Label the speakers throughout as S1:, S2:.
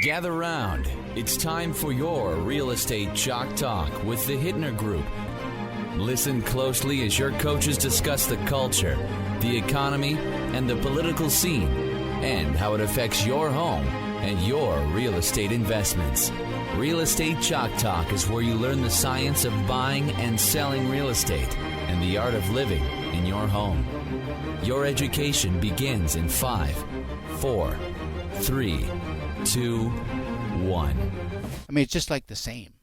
S1: Gather round. It's time for your Real Estate Chalk Talk with the Hittner Group. Listen closely as your coaches discuss the culture, the economy, and the political scene, and how it affects your home and your real estate investments. Real Estate Chalk Talk is where you learn the science of buying and selling real estate and the art of living in your home. Your education begins in 5, 4, 3, 2, 1.
S2: I mean, it's just like the same.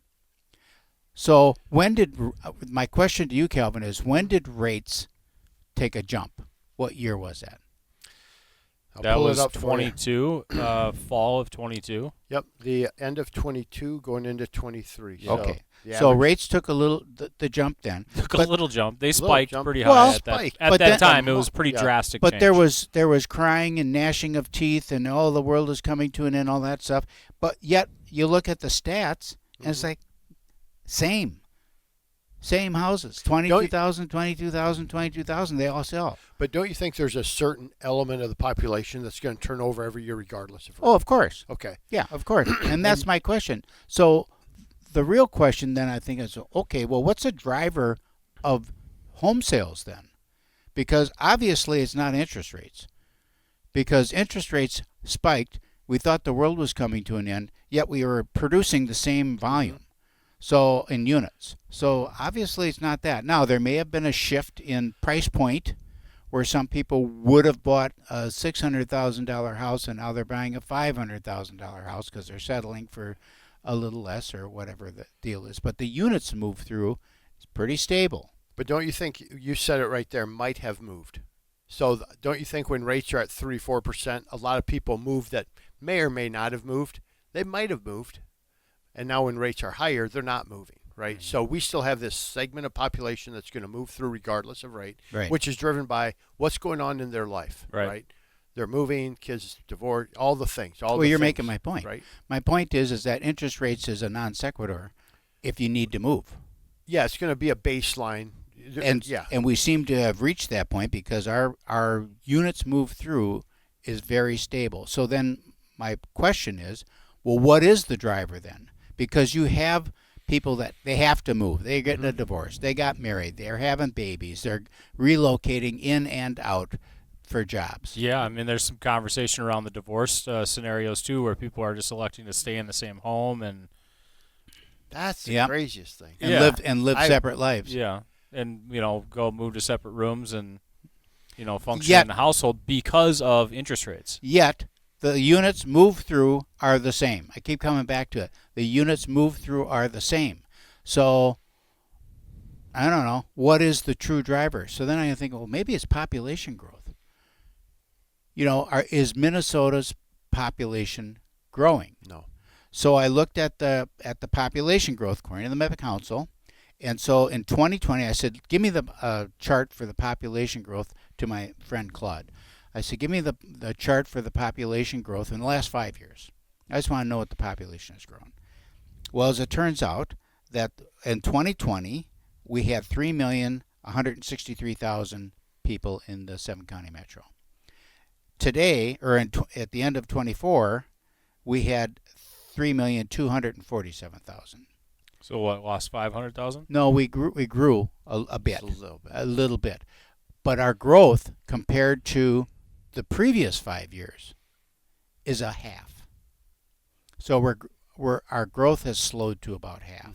S2: So my question to you, Calvin, is when did rates take a jump? What year was that?
S3: That was 22, fall of 22.
S4: Yep, the end of 22 going into 23. So
S2: okay, so rates took a little the jump then.
S3: Took a little jump. They spiked pretty high at that time. It was pretty drastic
S2: But
S3: change.
S2: there was crying and gnashing of teeth and the world is coming to an end, all that stuff. But yet you look at the stats and it's like same houses, 22,000, 22,000, 22,000, they all sell.
S4: But don't you think there's a certain element of the population that's going to turn over every year regardless of rate?
S2: Oh, of course.
S4: Okay.
S2: Yeah, of course. And that's my question. So the real question then I think is, okay, well, what's a driver of home sales then? Because obviously it's not interest rates. Because interest rates spiked, we thought the world was coming to an end, yet we were producing the same volume. So in units. So obviously it's not that. Now there may have been a shift in price point where some people would have bought a $600,000 house and now they're buying a $500,000 house because they're settling for a little less or whatever the deal is. But the units move through is pretty stable.
S4: But don't you think, you said it right there, might have moved. So don't you think when rates are at 3-4%, a lot of people move that may or may not have moved? They might have moved. And now when rates are higher, they're not moving, right? So we still have this segment of population that's going to move through regardless of rate, which is driven by what's going on in their life, right? They're moving, kids divorced, all the things.
S2: Well, you're making my point. Right? My point is that interest rates is a non sequitur if you need to move.
S4: Yeah, it's going to be a baseline.
S2: And we seem to have reached that point because our units move through is very stable. So then my question is, well, what is the driver then? Because you have people that they have to move. They're getting a divorce. They got married. They're having babies. They're relocating in and out for jobs.
S3: Yeah, I mean, there's some conversation around the divorce scenarios, too, where people are just electing to stay in the same home. And
S4: that's the craziest thing.
S2: And live separate lives.
S3: Yeah, and, go move to separate rooms and, function in the household because of interest rates.
S2: Yet the units move through are the same. I keep coming back to it. The units move through are the same. So, I don't know. What is the true driver? So then I think, well, maybe it's population growth. Is Minnesota's population growing?
S4: No.
S2: So I looked at the population growth according to the Met Council. And so in 2020, I said, give me the chart for the population growth to my friend Claude. I said, give me the chart for the population growth in the last 5 years. I just want to know what the population has grown. Well, as it turns out, that in 2020, we had 3,163,000 people in the 7-county metro. Today, or at the end of 24, we had 3,247,000.
S3: So what, lost 500,000?
S2: No, we grew a bit.
S4: A little bit.
S2: But our growth compared to the previous 5 years is a half. So our growth has slowed to about half.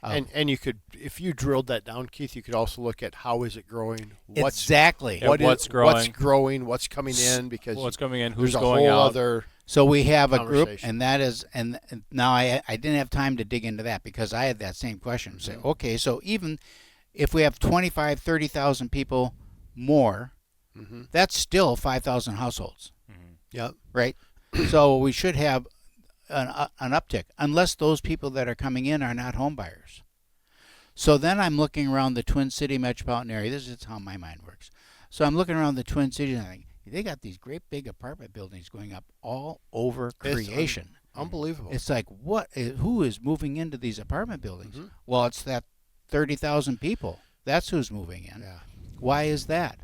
S4: And you could, if you drilled that down, Keith, you could also look at how is it growing?
S2: What's
S3: growing?
S4: What's growing? What's coming in? Because
S3: what's coming in? Who's
S4: there's
S3: going
S4: a whole
S3: out?
S4: Other
S2: so we have a group, and that is, and now I didn't have time to dig into that because I had that same question. Say, okay, so even if we have 25, 30,000 people more, that's still 5,000 households.
S4: Yep.
S2: Right? So we should have an uptick, unless those people that are coming in are not home buyers. So then I'm looking around the Twin City metropolitan area. This is how my mind works. So I'm looking around the Twin Cities and I think, they got these great big apartment buildings going up all over creation.
S4: Unbelievable.
S2: It's like, who is moving into these apartment buildings? Well, it's that 30,000 people. That's who's moving in.
S4: Yeah.
S2: Why is that?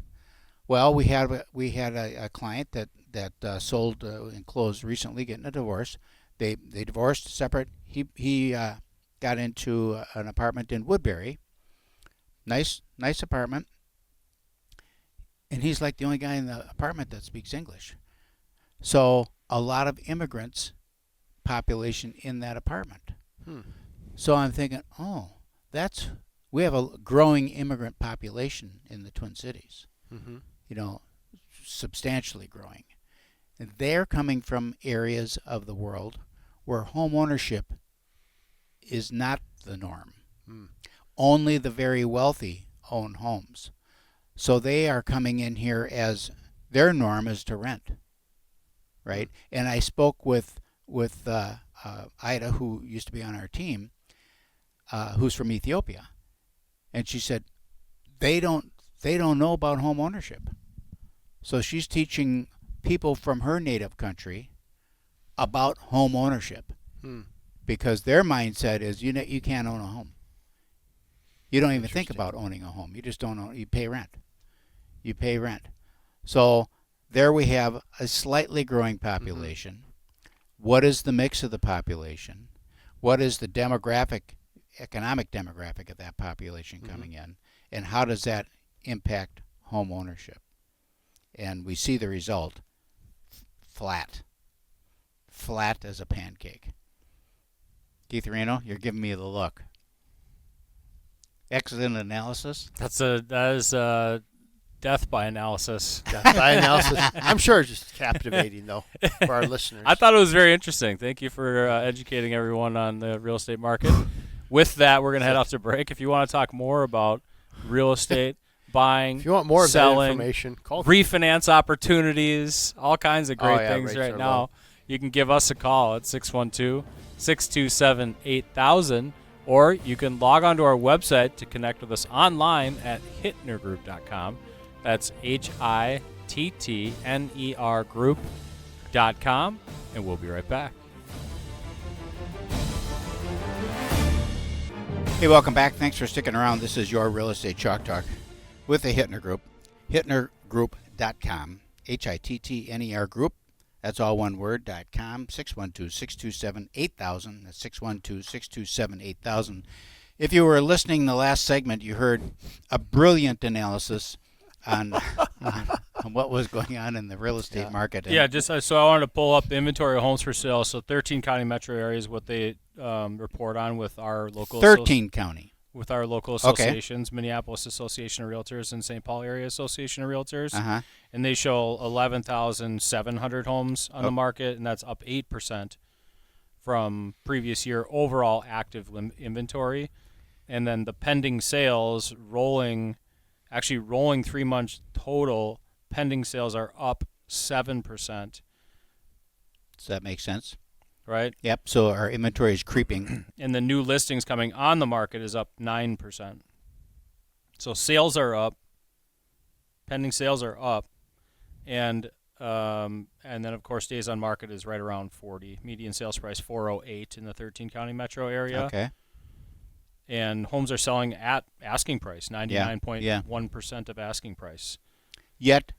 S2: Well, we had a client that sold and closed recently, getting a divorce. They divorced, separate. He got into an apartment in Woodbury. Nice apartment. And he's like the only guy in the apartment that speaks English. So a lot of immigrants population in that apartment. So I'm thinking, we have a growing immigrant population in the Twin Cities. Substantially growing. And they're coming from areas of the world where home ownership is not the norm. Only the very wealthy own homes. So they are coming in here as their norm is to rent, right? And I spoke with Ida, who used to be on our team, who's from Ethiopia, and she said they don't know about home ownership. So she's teaching people from her native country about home ownership, because their mindset is you can't own a home. You don't even think about owning a home. You just don't own. You pay rent. So there we have a slightly growing population. What is the mix of the population? What is the economic demographic of that population coming in? And how does that impact home ownership? And we see the result, flat as a pancake. Keith Reno, you're giving me the look. Excellent analysis.
S3: That is death by analysis.
S4: Death by analysis. I'm sure it's just captivating, though, for our listeners.
S3: I thought it was very interesting. Thank you for educating everyone on the real estate market. With that, we're going to head off to break. If you want to talk more about real estate, buying,
S4: if you want more
S3: selling,
S4: of that information, call
S3: refinance opportunities, all kinds of great things right now,
S4: low.
S3: You can give us a call at 612-627-8000, or you can log on to our website to connect with us online at hittnergroup.com. That's HITTNER group.com, and we'll be right back.
S2: Hey, welcome back. Thanks for sticking around. This is your Real Estate Chalk Talk with the Hittner Group. HittnerGroup.com. HITTNER Group. That's all one word, .com. 612-627-8000. That's 612-627-8000. If you were listening the last segment, you heard a brilliant analysis on what was going on in the real estate market. And
S3: So I wanted to pull up inventory of homes for sale. So 13 county metro areas, what they report on with our local
S2: 13 county.
S3: With our local associations, Minneapolis Association of Realtors and St. Paul Area Association of Realtors. And they show 11,700 homes on the market, and that's up 8% from previous year overall active inventory. And then the pending sales rolling 3 months total, pending sales are up 7%.
S2: Does that make sense?
S3: Right?
S2: Yep. So our inventory is creeping.
S3: And the new listings coming on the market is up 9%. So sales are up, pending sales are up, and then of course days on market is right around 40. Median sales price 408 in the 13 county metro area.
S2: Okay.
S3: And homes are selling at asking price, 99.1% of asking price.
S2: Yet,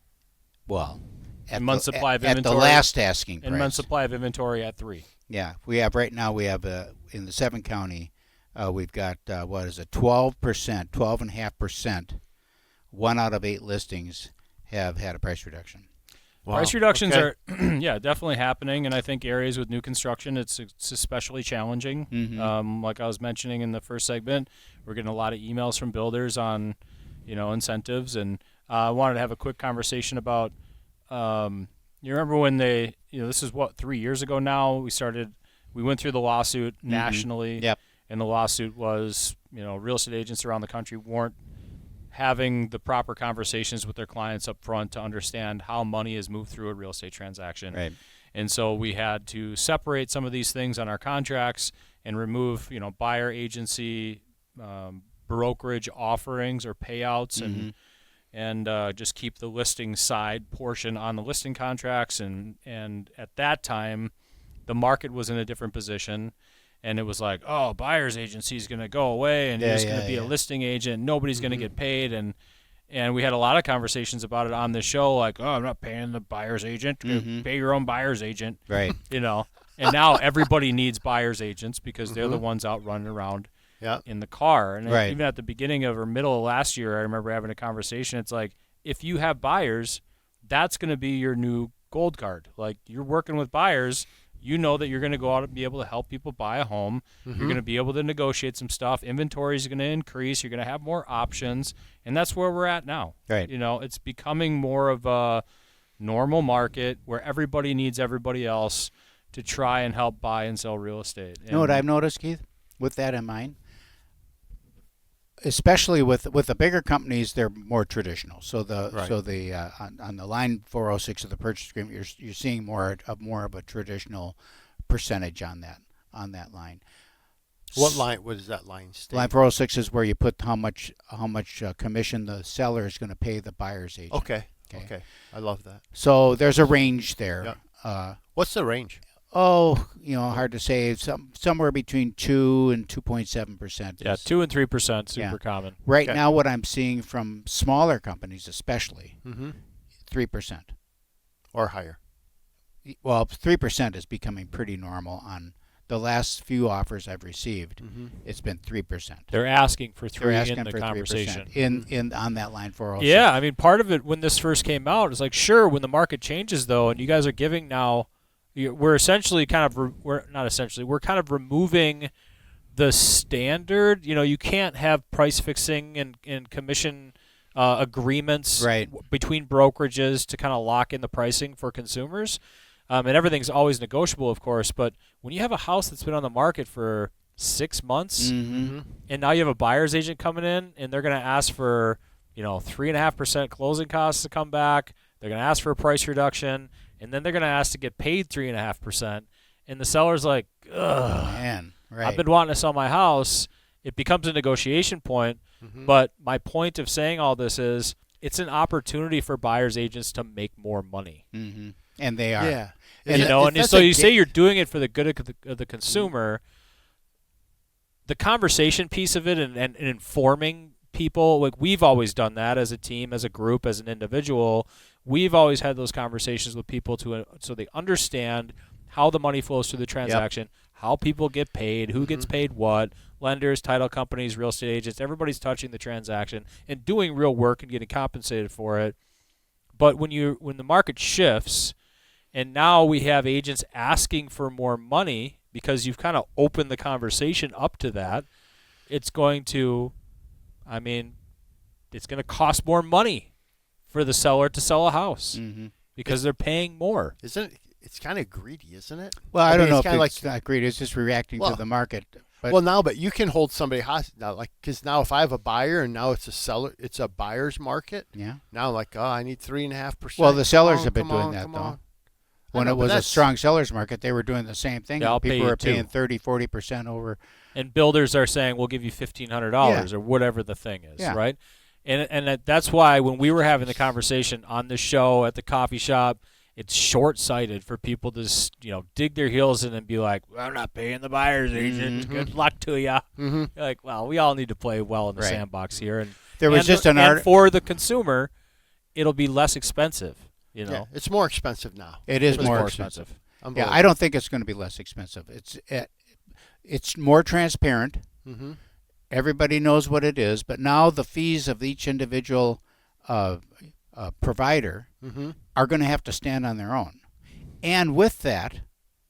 S2: well,
S3: at month supply of
S2: at
S3: inventory,
S2: the last asking price.
S3: And month supply of inventory at 3.
S2: Yeah, we have in the 7 county, we've got 12.5%. 1 out of 8 listings have had a price reduction.
S3: Wow. Price reductions are, definitely happening, and I think areas with new construction, it's especially challenging. Like I was mentioning in the first segment, we're getting a lot of emails from builders on, incentives, and I wanted to have a quick conversation about. You remember when this is 3 years ago now. We went through the lawsuit nationally.
S2: Yep.
S3: And the lawsuit was, real estate agents around the country weren't having the proper conversations with their clients up front to understand how money is moved through a real estate transaction.
S2: Right.
S3: And so we had to separate some of these things on our contracts and remove, buyer agency, brokerage offerings or payouts and just keep the listing side portion on the listing contracts. And at that time, the market was in a different position, and it was like, oh, buyer's agency is going to go away, and he's going to be a listing agent. Nobody's going to get paid, and we had a lot of conversations about it on the show, like, oh, I'm not paying the buyer's agent. Pay your own buyer's agent.
S2: Right.
S3: And now everybody needs buyer's agents because they're the ones out running around in the car. And even at the beginning of or middle of last year, I remember having a conversation. It's like, if you have buyers, that's going to be your new gold card. Like, you're working with buyers, you know that you're going to go out and be able to help people buy a home. You're going to be able to negotiate some stuff. Inventory is going to increase. You're going to have more options. And that's where we're at now.
S2: Right.
S3: It's becoming more of a normal market where everybody needs everybody else to try and help buy and sell real estate.
S2: You know what I've noticed, Keith, with that in mind? Especially with the bigger companies, they're more traditional. So on the line 406 of the purchase agreement, you're seeing more of a traditional percentage on that line.
S4: What line? What does that line state?
S2: Line 406 is where you put how much commission the seller is going to pay the buyer's agent.
S4: Okay. I love that.
S2: So there's a range there.
S4: Yep. What's the range?
S2: Hard to say. Somewhere between 2 and 2.7%.
S3: Yeah, 2 and 3%, super common.
S2: Right now, what I'm seeing from smaller companies, especially, 3%
S4: or higher.
S2: Well, 3% is becoming pretty normal on the last few offers I've received. It's been 3%.
S3: They're asking for 3
S2: They're asking
S3: in the
S2: for
S3: conversation.
S2: 3% in on that line 406.
S3: Yeah, I mean, part of it when this first came out is like, sure, when the market changes though, and you guys are giving now. We're essentially we're kind of removing the standard. You can't have price fixing and commission agreements between brokerages to kind of lock in the pricing for consumers. And everything's always negotiable, of course. But when you have a house that's been on the market for 6 months, and now you have a buyer's agent coming in, and they're going to ask for 3.5% closing costs to come back. They're going to ask for a price reduction. And then they're going to ask to get paid 3.5%. And the seller's like, ugh,
S2: man, right.
S3: I've been wanting to sell my house. It becomes a negotiation point. But my point of saying all this is it's an opportunity for buyer's agents to make more money.
S2: And they are.
S4: Yeah.
S3: And so you say you're doing it for the good of the consumer. The conversation piece of it and informing people, like we've always done that as a team, as a group, as an individual. We've always had those conversations with people so they understand how the money flows through the transaction, how people get paid, who gets paid what, lenders, title companies, real estate agents, everybody's touching the transaction and doing real work and getting compensated for it. But when the market shifts and now we have agents asking for more money because you've kind of opened the conversation up to that, it's going to cost more money for the seller to sell a house because they're paying more.
S4: Isn't it? It's kind of greedy, isn't it?
S2: Well, I don't know if it's not greedy. It's just reacting to the market.
S4: But you can hold somebody hostage now, because now if I have a buyer and now it's a buyer's market.
S2: Yeah.
S4: Now I need 3.5%.
S2: Well, the sellers have been doing that though. When it was a strong seller's market, they were doing the same thing.
S3: Yeah,
S2: people were paying 30-40% over.
S3: And builders are saying we'll give you $1,500 or whatever the thing is, right? And that's why when we were having the conversation on the show at the coffee shop, it's short-sighted for people to dig their heels in and be like, well, I'm not paying the buyer's agent. Good luck to you. You're like, well, we all need to play well in the sandbox here. And
S2: there was
S3: and for the consumer, it'll be less expensive.
S4: Yeah, it's more expensive now.
S2: It is more expensive.
S4: Yeah,
S2: I don't think it's going to be less expensive. It's more transparent. Everybody knows what it is, but now the fees of each individual provider are going to have to stand on their own. And with that,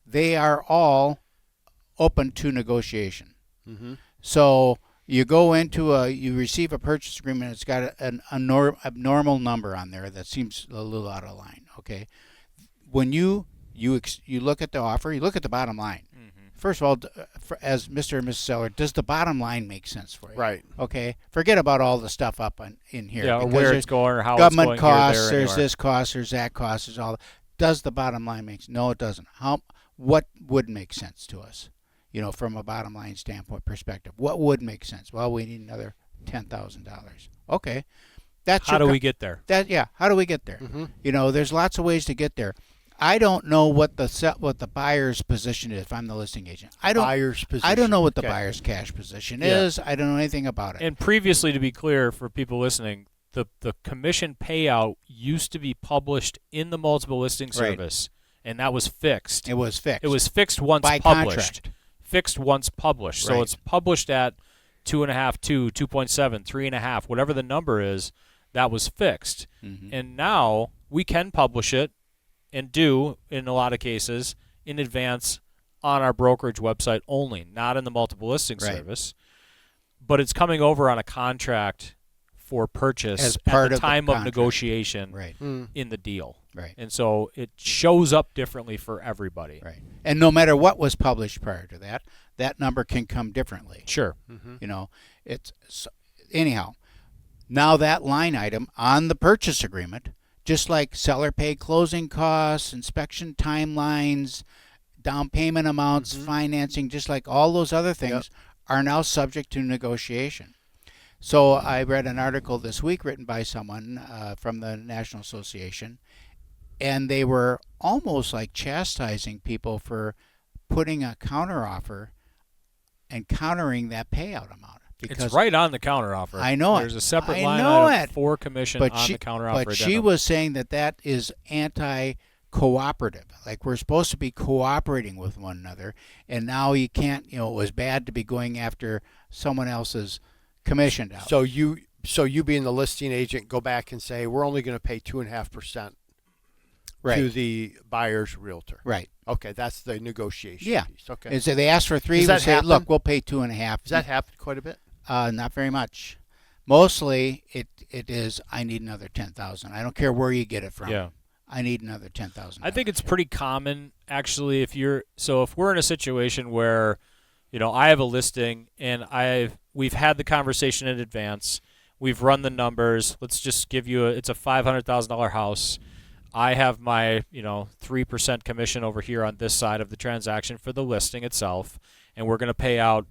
S2: they are all open to negotiation. So you go into you receive a purchase agreement, it's got an abnormal number on there that seems a little out of line, okay? When you look at the offer, you look at the bottom line. First of all, as Mr. and Mrs. Seller, does the bottom line make sense for you?
S4: Right.
S2: Okay. Forget about all the stuff up in here.
S3: Yeah, or where it's going or how
S2: government
S3: it's going.
S2: Costs, there's this cost, there's that cost, there's all. Does the bottom line make sense? No, it doesn't. What would make sense to us? From a bottom line standpoint perspective, what would make sense? Well, we need another $10,000. Okay.
S3: How do we get there?
S2: How do we get there? There's lots of ways to get there. I don't know what the buyer's position is if I'm the listing agent. I don't know what the buyer's cash position is. I don't know anything about it.
S3: And previously, to be clear for people listening, the commission payout used to be published in the multiple listing service. and that was fixed.
S2: It was fixed.
S3: It was fixed once
S2: by
S3: published.
S2: contract.
S3: Fixed once published. So
S2: Right.
S3: it's published at 2.5, 2.7, 3.5, whatever the number is, that was fixed.
S2: Mm-hmm.
S3: And now we can publish it and do, in a lot of cases, in advance on our brokerage website only, not in the multiple listing
S2: Right.
S3: service. But it's coming over on a contract for purchase
S2: As
S3: at
S2: part
S3: the
S2: of the
S3: time of
S2: contract.
S3: negotiation
S2: Right.
S3: in the deal.
S2: Right.
S3: And so it shows up differently for everybody.
S2: Right. And no matter what was published prior to that, that number can come differently.
S3: Sure.
S2: You know, it's so, anyhow. Now that line item on the purchase agreement, just like seller pay closing costs, inspection timelines, down payment amounts, financing, just like all those other things, are now subject to negotiation. So I read an article this week written by someone from the National Association, and they were almost like chastising people for putting a counteroffer and countering that payout amount. Because
S3: It's right on the counteroffer.
S2: I know it.
S3: There's a separate
S2: I
S3: line
S2: know
S3: item
S2: it.
S3: for commission
S2: But
S3: on
S2: she,
S3: the counteroffer.
S2: but she
S3: addendum.
S2: was saying that that is anti-cooperative. Like we're supposed to be cooperating with one another, and now you can't. You know, it was bad to be going after someone else's commissioned out.
S4: So you being the listing agent, go back and say we're only going to pay 2.5%
S2: right.
S4: to the buyer's realtor.
S2: Right.
S4: Okay, that's the negotiation
S2: Yeah.
S4: piece. Okay.
S2: And so they asked for 3.
S4: Does
S2: We
S4: that
S2: say,
S4: happen?
S2: look, we'll pay 2.5.
S4: Does that happen quite a bit?
S2: Not very much. Mostly, it is. I need another 10,000. I don't care where you get it from.
S3: Yeah.
S2: I need another 10,000.
S3: I think it's pretty common, actually, if we're in a situation where, I have a listing and we've had the conversation in advance, we've run the numbers. Let's just give you it's a $500,000 house. I have my 3% commission over here on this side of the transaction for the listing itself, and we're going to pay out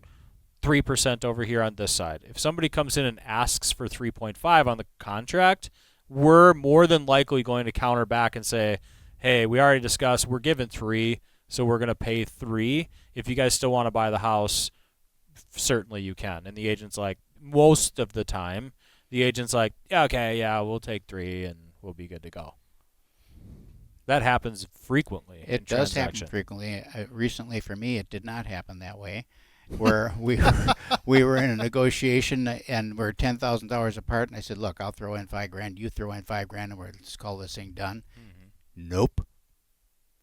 S3: 3% over here on this side. If somebody comes in and asks for 3.5 on the contract, we're more than likely going to counter back and say, hey, we already discussed we're given 3, so we're going to pay 3. If you guys still want to buy the house, certainly you can. And the agent's like, most of the time, the agent's like, yeah, okay, yeah, we'll take 3 and we'll be good to go. That happens frequently.
S2: It
S3: in
S2: does happen
S3: transaction.
S2: frequently. Recently, for me, it did not happen that way, where we were in a negotiation and we're $10,000 apart, and I said, "Look, I'll throw in $5,000. You throw in $5,000, and let's call this thing done." Nope,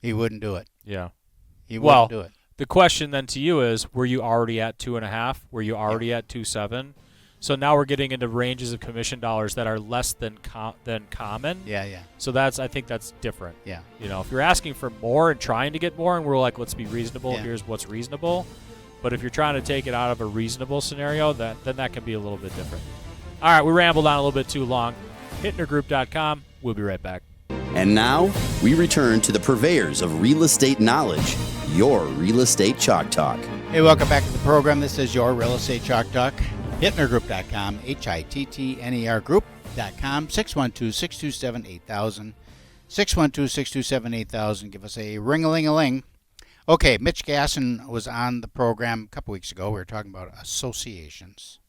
S2: he wouldn't do it.
S3: Yeah.
S2: He
S3: Well,
S2: wouldn't do it.
S3: The question then to you is, were you already at 2.5? Were you already at 2.7? So now we're getting into ranges of commission dollars that are less than common.
S2: Yeah.
S3: So I think that's different.
S2: Yeah.
S3: If you're asking for more and trying to get more, and we're like, let's be reasonable.
S2: Yeah.
S3: Here's what's reasonable. But if you're trying to take it out of a reasonable scenario, then that can be a little bit different. All right, we rambled on a little bit too long. HittnerGroup.com. We'll be right back.
S5: And now, we return to the purveyors of real estate knowledge, your Real Estate Chalk Talk.
S2: Hey, welcome back to the program. This is your Real Estate Chalk Talk. HittnerGroup.com, HITTNER Group.com, 612-627-8000. 612-627-8000. Give us a ring-a-ling-a-ling. Okay, Mitch Gasson was on the program a couple weeks ago. We were talking about associations.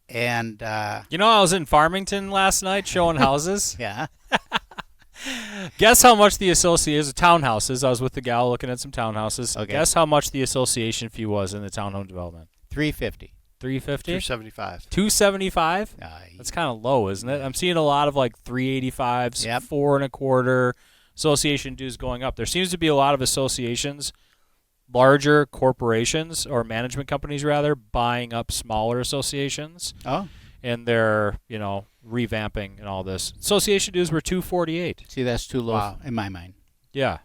S2: And,
S3: I was in Farmington last night showing houses.
S2: yeah.
S3: Guess how much the association townhouses. I was with the gal looking at some townhouses.
S2: Okay.
S3: Guess how much the association fee was in the townhome development?
S2: $350.
S3: $350?
S4: $275.
S3: $275? That's kind of low, isn't it? I'm seeing a lot of like $385s,
S2: Yep.
S3: $425. Association dues going up. There seems to be a lot of associations, larger corporations or management companies rather, buying up smaller associations,
S2: Oh,
S3: and they're revamping and all this. Association dues were $248.
S2: see, that's too low
S4: Wow.
S2: in my mind.
S3: Yeah,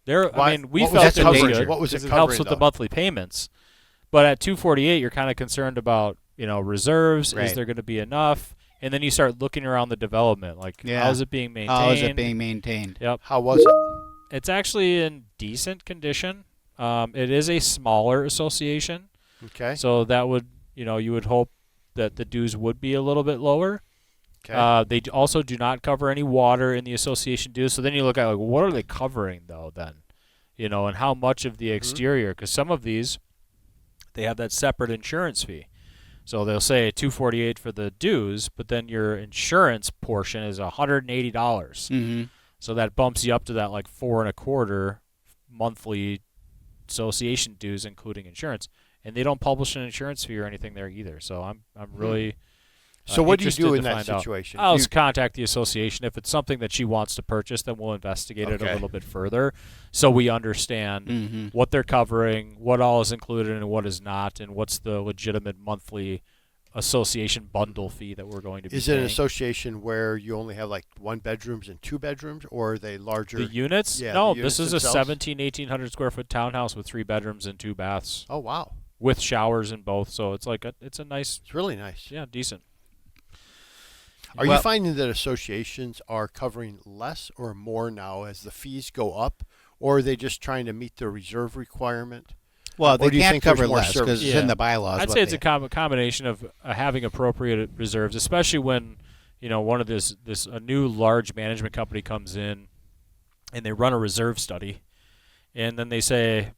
S3: we
S4: What
S3: felt
S4: was
S3: it
S2: that
S3: was
S2: covering?
S3: good
S4: What was it
S3: because it helps
S4: covering,
S3: with the
S4: though?
S3: monthly payments. But at $248, you're kind of concerned about reserves.
S2: Right.
S3: Is there going to be enough? And then you start looking around the development, like
S2: Yeah.
S3: how is it being maintained?
S2: How is it being maintained?
S3: Yep,
S4: How was it?
S3: it's actually in decent condition. It is a smaller association,
S4: Okay.
S3: so that would you would hope that the dues would be a little bit lower.
S4: Okay.
S3: They also do not cover any water in the association dues. So then you look at what are they covering though then, and how much of the exterior? Because some of these, they have that separate insurance fee. So they'll say $248 for the dues, but then your insurance portion is $180.
S2: Mm-hmm.
S3: So that bumps you up to that like 4.25 monthly association dues, including insurance. And they don't publish an insurance fee or anything there either. So I'm really
S4: So what do you
S3: interested
S4: do in
S3: to
S4: that
S3: find out.
S4: situation?
S3: I'll just contact the association. If it's something that she wants to purchase, then we'll investigate it a
S4: Okay.
S3: little bit further so we understand what they're covering, what all is included and what is not, and what's the legitimate monthly association bundle fee that we're going to be
S4: Is it an
S3: paying.
S4: association where you only have like 1 bedrooms and 2 bedrooms, or are they larger?
S3: The units?
S4: Yeah,
S3: No,
S4: the units
S3: this is
S4: themselves?
S3: a 1800 square foot townhouse with 3 bedrooms and 2 baths
S4: Oh, wow.
S3: with showers in both. So it's like it's a nice,
S4: It's really nice.
S3: yeah, decent.
S4: Are you
S2: Well-
S4: finding that associations are covering less or more now as the fees go up, or are they just trying to meet the reserve requirement?
S2: Well,
S4: Or
S2: they
S4: do you
S2: can't
S4: think there's
S2: cover
S4: more
S2: less because
S4: service?
S2: it's in the bylaws.
S3: I'd
S2: what
S3: say it's
S2: they-
S3: a combination of having appropriate reserves, especially when one of a new large management company comes in and they run a reserve study, and then they say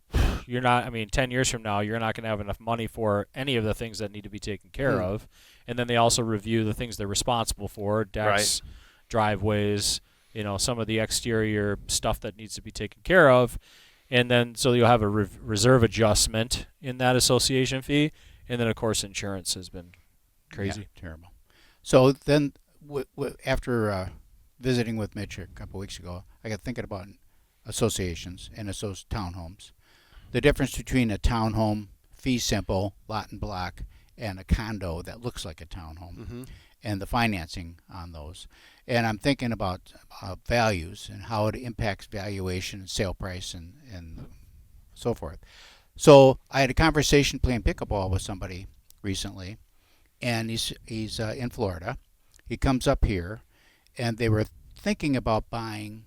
S3: you're not. I mean, 10 years from now, you're not going to have enough money for any of the things that need to be taken care of, and then they also review the things they're responsible for: decks, driveways, some of the exterior stuff that needs to be taken care of. And then, so you'll have a reserve adjustment in that association fee. And then, of course, insurance has been crazy.
S2: Yeah, terrible. So then, after visiting with Mitch a couple weeks ago, I got thinking about associations and townhomes. The difference between a townhome, fee simple, lot and block, and a condo that looks like a townhome, and the financing on those. And I'm thinking about values and how it impacts valuation and sale price and so forth. So I had a conversation playing pickleball with somebody recently, and he's in Florida. He comes up here, and they were thinking about buying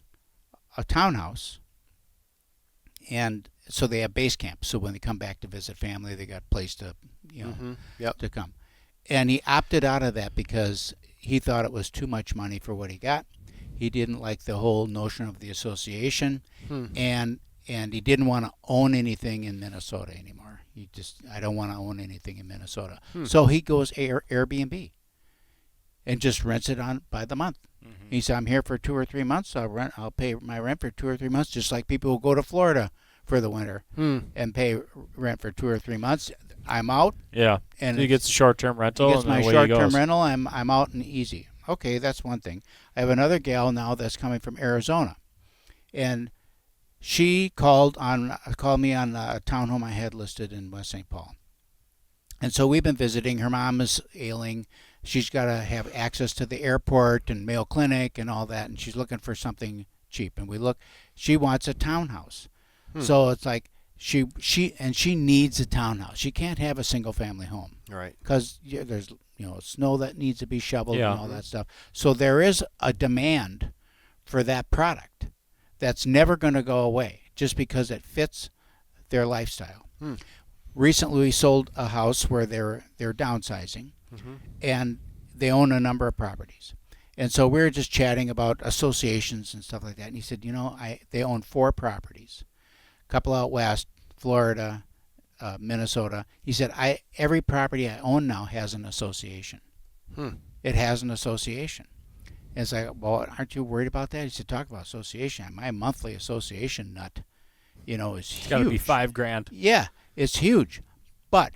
S2: a townhouse, and so they have base camp. So when they come back to visit family, they got a place to to come. And he opted out of that because he thought it was too much money for what he got. He didn't like the whole notion of the association, and he didn't want to own anything in Minnesota anymore. I don't want to own anything in Minnesota. So he goes Airbnb and just rents it on by the month. He said, I'm here for 2 or 3 months. I'll pay my rent for 2 or 3 months, just like people who go to Florida for the winter and pay rent for 2 or 3 months. I'm out.
S3: Yeah.
S2: And
S3: so he gets a short-term rental.
S2: He gets
S3: and then
S2: my
S3: away he
S2: short-term
S3: goes.
S2: rental. I'm out and easy. Okay, that's one thing. I have another gal now that's coming from Arizona, and she called me on a townhome I had listed in West St. Paul. And so we've been visiting. Her mom is ailing. She's got to have access to the airport and Mayo Clinic and all that, and she's looking for something cheap. And she wants a townhouse. So it's like she needs a townhouse. She can't have a single family home.
S4: Right.
S2: Because there's snow that needs to be shoveled
S3: Yeah.
S2: and all that stuff. So there is a demand for that product that's never going to go away just because it fits their lifestyle. Recently, we sold a house where they're downsizing, and they own a number of properties. And so we were just chatting about associations and stuff like that. And he said, they own 4 properties, a couple out west, Florida, Minnesota. He said, every property I own now has an association. It has an association. And it's like, well, aren't you worried about that? He said, talk about association. My monthly association nut, is huge.
S3: It's got to be $5,000.
S2: Yeah, it's huge. But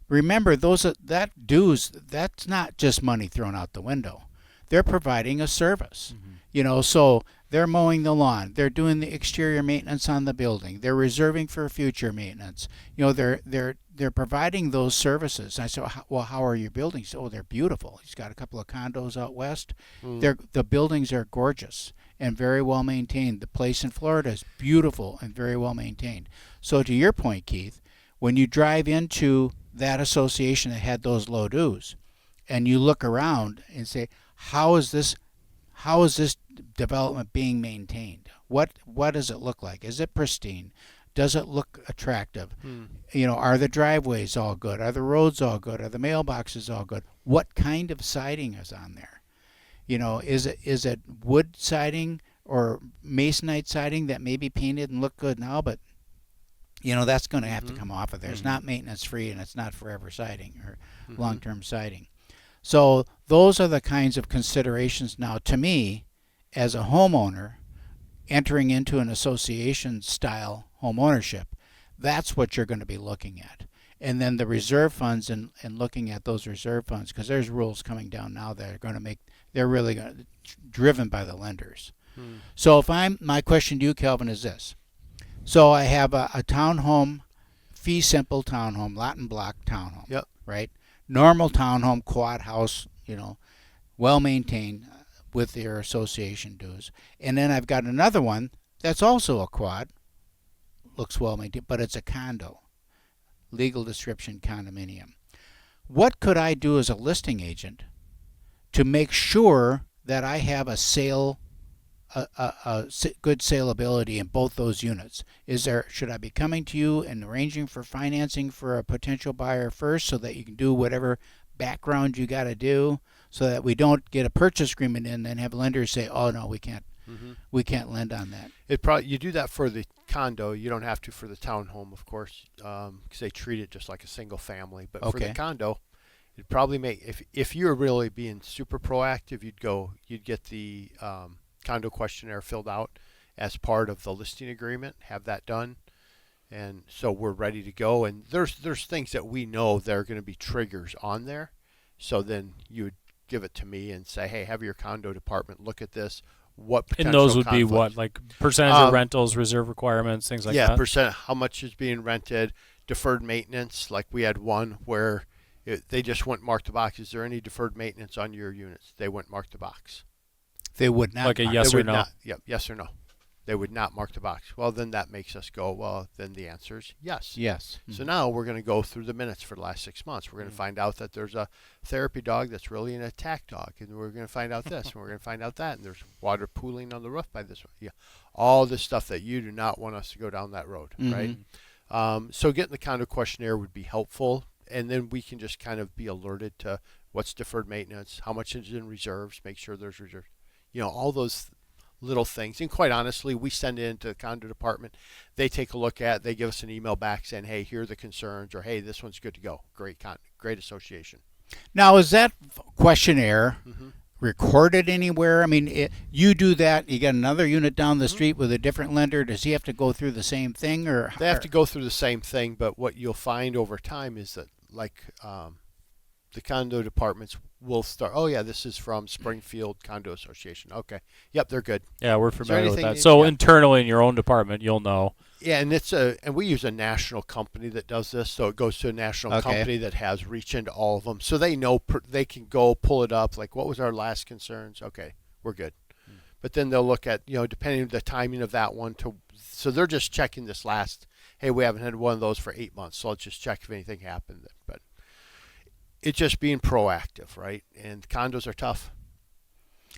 S2: remember, that dues, that's not just money thrown out the window. They're providing a service. So they're mowing the lawn. They're doing the exterior maintenance on the building. They're reserving for future maintenance. They're providing those services. I said, well, how are your buildings? Oh, they're beautiful. He's got a couple of condos out west. The buildings are gorgeous and very well maintained. The place in Florida is beautiful and very well maintained. So to your point, Keith, when you drive into that association that had those low dues, and you look around and say, how is this development being maintained? What does it look like? Is it pristine? Does it look attractive? Are the driveways all good? Are the roads all good? Are the mailboxes all good? What kind of siding is on there? Is it wood siding or masonite siding that may be painted and look good now, but that's going to have to come off of there. It's not maintenance free, and it's not forever siding or long-term siding. So those are the kinds of considerations now, to me, as a homeowner entering into an association style home ownership, that's what you're going to be looking at. And then the reserve funds and looking at those reserve funds, because there's rules coming down now that are going to make, they're really going to, driven by the lenders. So my question to you, Kelvin, is this. So I have a townhome, fee simple townhome, lot and block townhome.
S4: Yep.
S2: Right? Normal townhome, quad house, well maintained with their association dues. And then I've got another one that's also a quad, looks well maintained, but it's a condo. Legal description condominium. What could I do as a listing agent to make sure that I have a sale, a good saleability in both those units? Should I be coming to you and arranging for financing for a potential buyer first so that you can do whatever background you got to do so that we don't get a purchase agreement in and then have lenders say, oh no, we can't. We can't lend on that.
S4: You do that for the condo. You don't have to for the townhome, of course, because they treat it just like a single family. But for the condo, it'd probably make, if you're really being super proactive, you'd get the condo questionnaire filled out as part of the listing agreement. Have that done, and so we're ready to go. And there's things that we know that are going to be triggers on there. So then you would give it to me and say, hey, have your condo department look at this. What potential
S3: and those would
S4: conflicts.
S3: be what, like percentage of rentals, reserve requirements, things like that?
S4: Yeah, percent, how much is being rented, deferred maintenance. Like we had one where they just wouldn't mark the box. Is there any deferred maintenance on your units? They wouldn't mark the box.
S2: They would not.
S3: Like a yes or no?
S4: Yep, yes or no. They would not mark the box. Well, then that makes us go, well, then the answer is yes.
S2: Yes.
S4: So now we're going to go through the minutes for the last 6 months. We're going to find out that there's a therapy dog that's really an attack dog. And we're going to find out this, and we're going to find out that. And there's water pooling on the roof by this one. Yeah. All this stuff that you do not want us to go down that road, right? So getting the condo questionnaire would be helpful. And then we can just kind of be alerted to what's deferred maintenance, how much is in reserves, make sure there's reserves. All those little things. And quite honestly, we send it into the condo department. They take a look at it. They give us an email back saying, hey, here are the concerns, or hey, this one's good to go. Great association.
S2: Now, is that questionnaire recorded anywhere? I mean, you do that. You got another unit down the street with a different lender. Does he have to go through the same thing? Or
S4: they have to go through the same thing, but what you'll find over time is that, like, the condo departments will start, oh yeah, this is from Springfield Condo Association. Okay. Yep, they're good.
S3: Yeah, we're familiar with that. So internally in your own department, you'll know.
S4: Yeah, and we use a national company that does this, so it goes to a national company that has reach into all of them. So they know they can go pull it up, like, what was our last concerns? Okay, we're good. But then they'll look at, depending on the timing of that one, so they're just checking this last, hey, we haven't had one of those for 8 months, so let's just check if anything happened. But it's just being proactive, right? And condos are tough.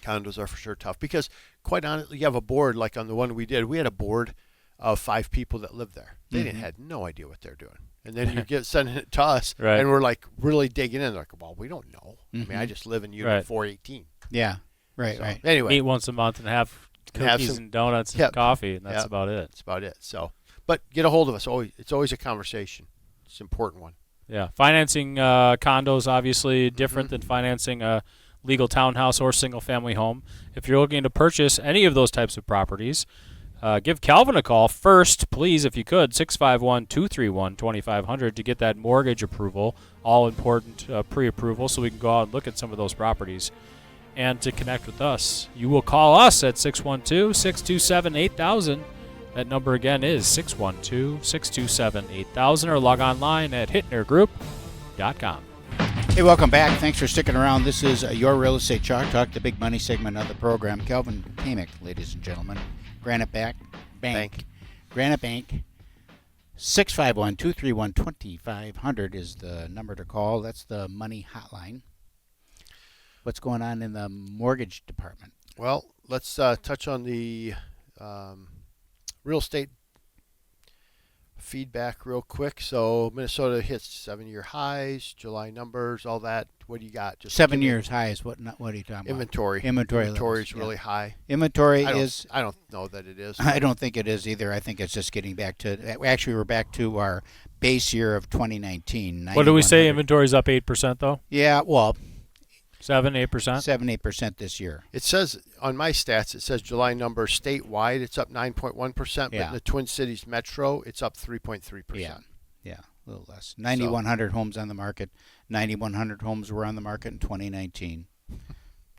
S4: Condos are for sure tough because, quite honestly, you have a board like on the one we did. We had a board of 5 people that lived there. They had no idea what they're doing. And then you get sending it to us, and we're like really digging in. Like, well, we don't know. I mean, I just live in unit 418.
S2: Yeah, right.
S4: Anyway,
S3: meet once a month and have cookies and donuts and coffee, and that's about it.
S4: That's about it. So, but get a hold of us. It's always a conversation. It's an important one.
S3: Yeah, financing condos obviously different than financing a legal townhouse or single-family home. If you're looking to purchase any of those types of properties, give Calvin a call first, please, if you could, 651-231-2500 to get that mortgage approval, all important pre-approval, so we can go out and look at some of those properties. And to connect with us, you will call us at 612-627-8000. That number again is 612-627-8000 or log online at hittnergroup.com.
S2: Hey, welcome back. Thanks for sticking around. This is your Real Estate Chalk Talk, the big money segment of the program. Kelvin Kamick, ladies and gentlemen. Granite Bank. Granite Bank. 651-231-2500 is the number to call. That's the money hotline. What's going on in the mortgage department?
S4: Well, let's touch on the real estate feedback real quick. So Minnesota hits 7-year highs, July numbers, all that. What do you got? Just
S2: 7 years highs. What are you talking about?
S4: Inventory.
S2: Inventory
S4: is really high.
S2: Inventory is.
S4: I don't know that it is.
S2: I don't think it is either. I think it's just getting back to. Actually, we're back to our base year of 2019.
S3: What do we say? Inventory is up 8% though.
S2: Yeah. Well,
S3: 7-8%.
S2: 7-8% this year.
S4: It says on my stats, it says July number statewide, it's up 9.1%, but in the Twin Cities metro, it's up 3.3%.
S2: Yeah, a little less. 9,100 homes on the market. 9,100 homes were on the market in 2019.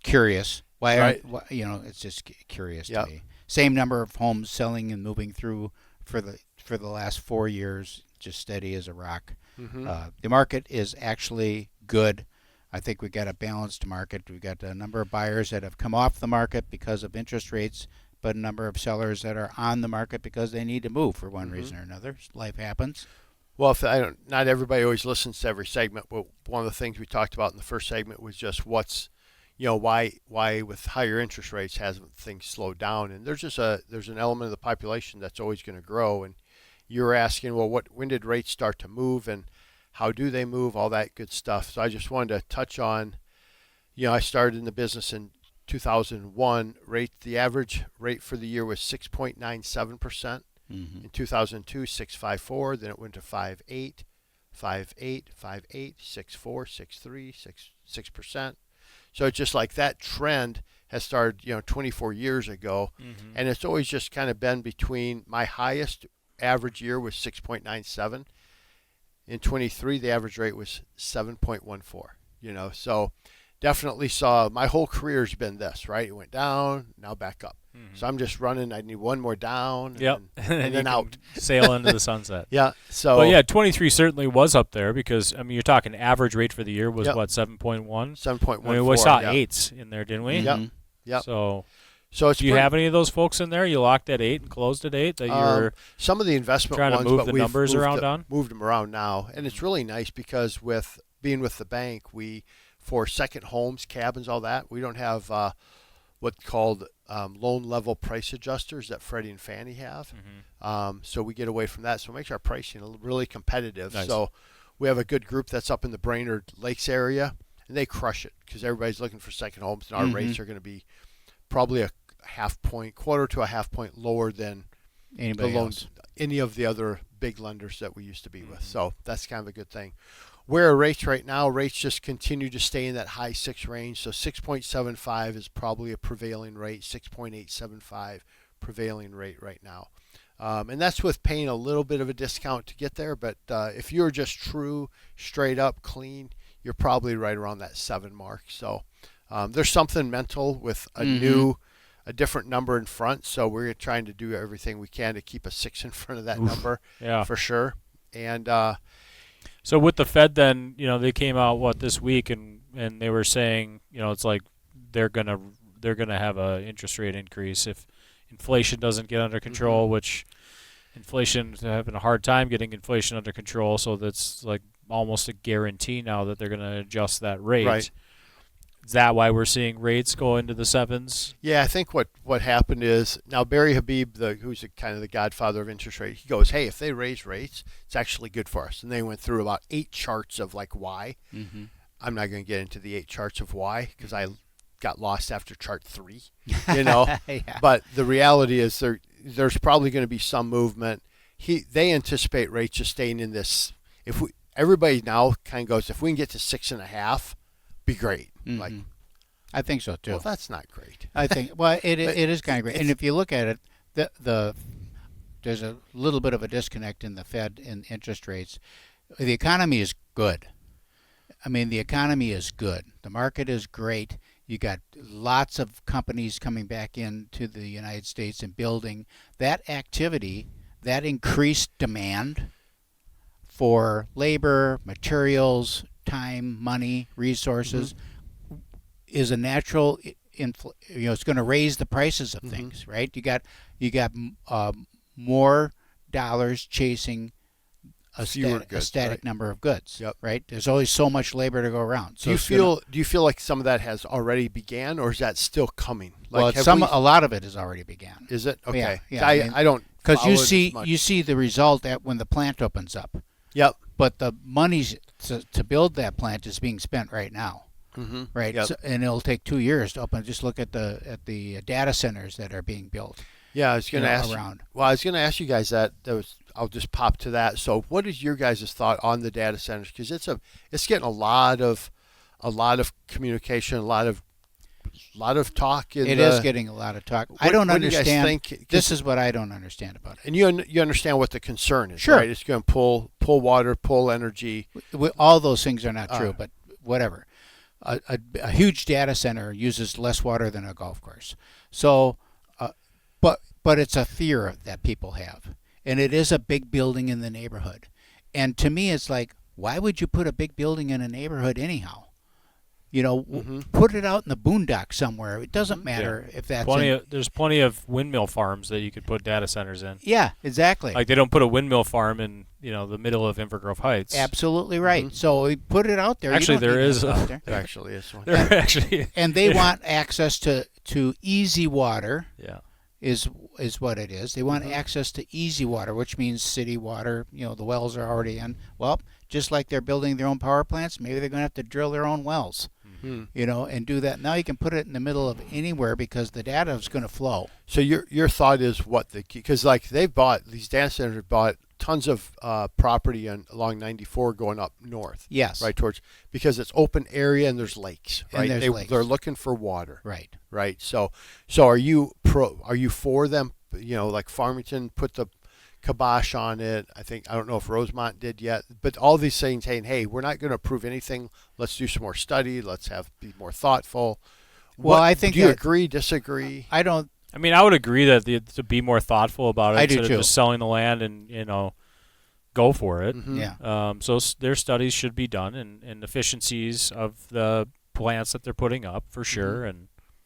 S2: Curious. Why? It's just curious to me. Same number of homes selling and moving through for the last 4 years, just steady as a rock. The market is actually good. I think we got a balanced market. We've got a number of buyers that have come off the market because of interest rates, but a number of sellers that are on the market because they need to move for one reason or another. Life happens.
S4: Well, not everybody always listens to every segment, but one of the things we talked about in the first segment was just why with higher interest rates hasn't things slowed down, and there's an element of the population that's always going to grow. And you're asking, well, when did rates start to move, and how do they move, all that good stuff. So I just wanted to touch on, I started in the business in 2001. The average rate for the year was 6.97%. In 2002, 6.54. Then it went to 5.8, 5.8, 5.8, 6.4, 6.3, 6%. So it's just like that trend has started, 24 years ago, and it's always just kind of been between. My highest average year was 6.97. In 23, the average rate was 7.14. So definitely saw my whole career's been this, right? It went down, now back up. So I'm just running. I need one more down, and then out,
S3: sail into the sunset.
S4: So.
S3: But 23 certainly was up there because you're talking average rate for the year was what, 7.1.
S4: 7.14.
S3: We saw 8s in there, didn't we?
S4: Yep.
S3: So
S4: it's
S3: do you have any of those folks in there? You locked at 8 and closed at 8. That you're
S4: some of the investment
S3: trying
S4: ones,
S3: to move
S4: but
S3: the
S4: we've
S3: numbers around on.
S4: Moved them around now, and it's really nice because with being with the bank, for second homes, cabins, all that, we don't have what's called loan level price adjusters that Freddie and Fannie have. So we get away from that. So it makes our pricing really competitive.
S3: Nice.
S4: So we have a good group that's up in the Brainerd Lakes area, and they crush it because everybody's looking for second homes, and our rates are going to be probably a quarter to a half point lower than any of the other big lenders that we used to be with. So that's kind of a good thing. Where are rates right now? Rates just continue to stay in that high 6 range. So 6.75 is probably a prevailing rate. 6.875 prevailing rate right now. And that's with paying a little bit of a discount to get there. But if you're just true, straight up, clean, you're probably right around that 7 mark. So there's something mental with a different number in front. So we're trying to do everything we can to keep a 6 in front of that number for sure. And
S3: so with the Fed, then they came out this week, and they were saying it's like they're gonna have a interest rate increase if inflation doesn't get under control, which inflation's having a hard time getting inflation under control. So that's like almost a guarantee now that they're gonna adjust that rate.
S4: Right.
S3: Is that why we're seeing rates go into the 7s?
S4: Yeah, I think what happened is now Barry Habib, who's kind of the godfather of interest rate, he goes, hey, if they raise rates, it's actually good for us. And they went through about 8 charts of why. I'm not going to get into the 8 charts of why because I got lost after chart 3, But the reality is there's probably going to be some movement. They anticipate rates just staying in this. Everybody now kind of goes, if we can get to 6.5, be great.
S2: I think so too.
S4: Well, that's not great.
S2: I think it is kind of great. And if you look at it, there's a little bit of a disconnect in the Fed and interest rates. The economy is good. The economy is good. The market is great. You got lots of companies coming back into the United States and building. That activity, that increased demand for labor, materials, time, money, resources, is a natural. It's going to raise the prices of things, right? You got more dollars chasing a static number of goods, right? There's always so much labor to go around. So
S4: do you feel like some of that has already began, or is that still coming?
S2: Well, a lot of it has already began.
S4: Is it? Okay.
S2: Yeah.
S4: I don't,
S2: because you see the result when the plant opens up.
S4: Yep.
S2: But the money to build that plant is being spent right now. Right.
S4: Yep.
S2: And it'll take 2 years to open. Just look at the data centers that are being built.
S4: Yeah, I was going to ask.
S2: Around.
S4: Well, I was going to ask you guys that. I'll just pop to that. So, what is your guys' thought on the data centers? Because it's getting a lot of a lot of communication, a lot of talk.
S2: It is getting a lot of talk. I don't
S4: what do you guys
S2: understand.
S4: think?
S2: This is what I don't understand about it.
S4: And you understand what the concern is,
S2: Sure.
S4: right? It's going to pull water, pull energy.
S2: All those things are not true, but whatever. A huge data center uses less water than a golf course. So, but it's a fear that people have, and it is a big building in the neighborhood. And to me, it's like, why would you put a big building in a neighborhood anyhow? Put it out in the boondocks somewhere. It doesn't matter if that's
S3: there's plenty of windmill farms that you could put data centers in.
S2: Yeah, exactly.
S3: Like they don't put a windmill farm in the middle of Inver Grove Heights.
S2: Absolutely right. So we put it out there.
S3: Actually, there is
S2: out there.
S4: There actually is one.
S3: There actually,
S2: and they want access to easy water.
S3: yeah.
S2: Is what it is. They want access to easy water, which means city water. The wells are already in. Well, just like they're building their own power plants, maybe they're going to have to drill their own wells. And do that. Now you can put it in the middle of anywhere because the data is going to flow.
S4: So your thought is what because like these data centers bought tons of property along 94 going up north.
S2: Yes.
S4: Right towards because it's open area and there's lakes. Right.
S2: And there's lakes.
S4: They're looking for water.
S2: Right.
S4: Right. So are you for them? Like Farmington put the kibosh on it. I don't know if Rosemont did yet, but all these things saying, hey, we're not going to approve anything. Let's do some more study. Let's be more thoughtful.
S2: Well, I think
S4: do you agree, disagree?
S2: I don't.
S3: I mean, I would agree that to be more thoughtful about it
S2: I do
S3: instead
S2: too.
S3: of just selling the land and go for it.
S2: Yeah.
S3: So their studies should be done and efficiencies of the plants that they're putting up for sure.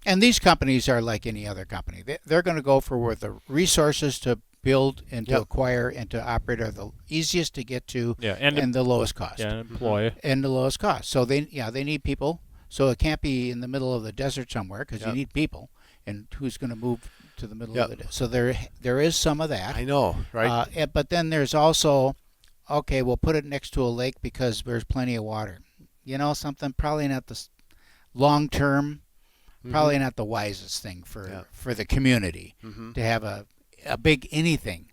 S2: And these companies are like any other company. They're going to go for where the resources to build and to acquire and to operate are the easiest to get to and the lowest cost.
S3: Yeah, and employ.
S2: And the lowest cost. So they need people. So it can't be in the middle of the desert somewhere because you need people. And who's going to move to the middle of the desert? So there is some of that.
S4: I know, right?
S2: But then there's also, okay, we'll put it next to a lake because there's plenty of water. Something probably not the long term, probably not the wisest thing for the community to have a big anything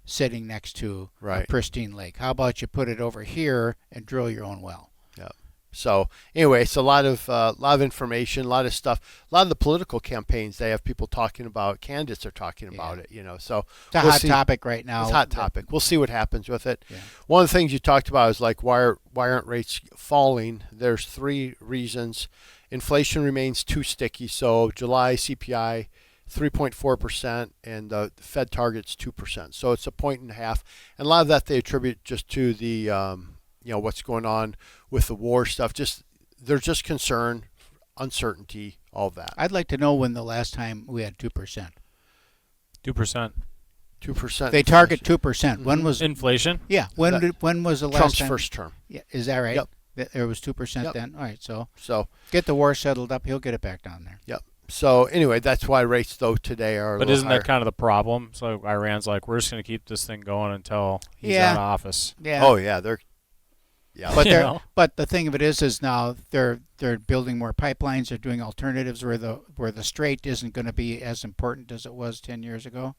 S2: sitting next to a pristine lake. How about you put it over here and drill your own well?
S4: Yeah. So anyway, it's a lot of information, a lot of stuff. A lot of the political campaigns, they have people talking about. Candidates are talking about it. So
S2: it's a hot topic right now.
S4: It's a hot topic. We'll see what happens with it. Yeah. One of the things you talked about is like why aren't rates falling? There's 3 reasons. Inflation remains too sticky. So July CPI 3.4%, and the Fed target's 2%. So it's 1.5 points. And a lot of that they attribute just to the what's going on with the war stuff. They're just concerned, uncertainty, all of that.
S2: I'd like to know when the last time we had 2%.
S3: 2%.
S4: 2%.
S2: They target 2%. When was
S3: inflation?
S2: Yeah. When was the last
S4: Trump's
S2: time?
S4: first term.
S2: Yeah. Is that right?
S4: Yep.
S2: There was 2% then. All right. So get the war settled up. He'll get it back down there.
S4: Yep. So anyway, that's why rates though today are.
S3: But isn't
S4: higher.
S3: that kind of the problem? So Iran's like, we're just going to keep this thing going until he's out of office.
S2: Yeah.
S4: Oh yeah, they're. Yeah.
S2: But the thing of it is now they're building more pipelines. They're doing alternatives where the strait isn't going to be as important as it was 10 years ago,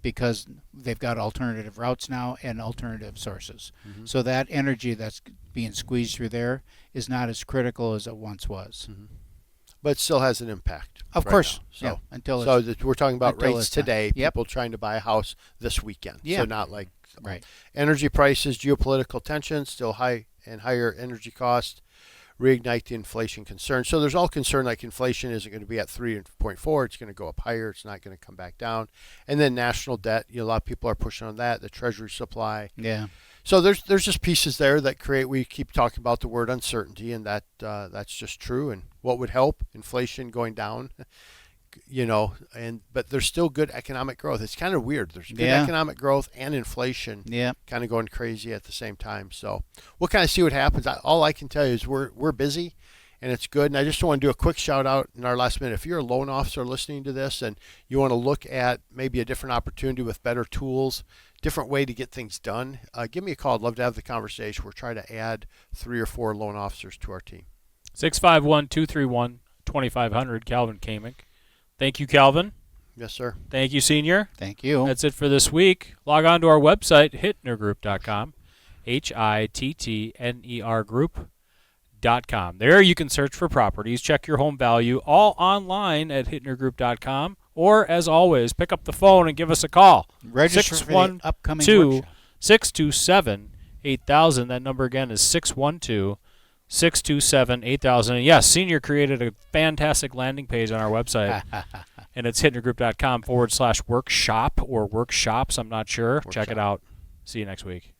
S2: because they've got alternative routes now and alternative sources. So that energy that's being squeezed through there is not as critical as it once was.
S4: But it still has an impact.
S2: Of course. So
S4: we're talking about rates today.
S2: Yep.
S4: People trying to buy a house this weekend.
S2: Yeah.
S4: So not like
S2: right.
S4: Energy prices, geopolitical tensions, still high and higher energy costs, reignite the inflation concern. So there's all concern like inflation isn't going to be at 3.4. It's going to go up higher. It's not going to come back down. And then national debt. A lot of people are pushing on that. The treasury supply.
S2: Yeah.
S4: So there's just pieces there that create. We keep talking about the word uncertainty, and that's just true. And what would help? Inflation going down. But there's still good economic growth. It's kind of weird. There's good economic growth and inflation kind of going crazy at the same time. So we'll kind of see what happens. All I can tell you is we're busy and it's good. And I just want to do a quick shout out in our last minute. If you're a loan officer listening to this and you want to look at maybe a different opportunity with better tools, different way to get things done, give me a call. I'd love to have the conversation. We're trying to add 3 or 4 loan officers to our team.
S3: 651-231-2500, Calvin Kamick. Thank you, Calvin.
S4: Yes, sir.
S3: Thank you, Senior.
S2: Thank you.
S3: That's it for this week. Log on to our website, hittnergroup.com, HITTNER Group.com. hittnergroup.com. There you can search for properties, check your home value, all online at hittnergroup.com. Or, as always, pick up the phone and give us a call.
S2: Register for the upcoming workshop.
S3: 627-8000. That number again is 612-627-8000. And yes, Senior created a fantastic landing page on our website. And it's hittnergroup.com/workshop or workshops. I'm not sure. Check it out. See you next week.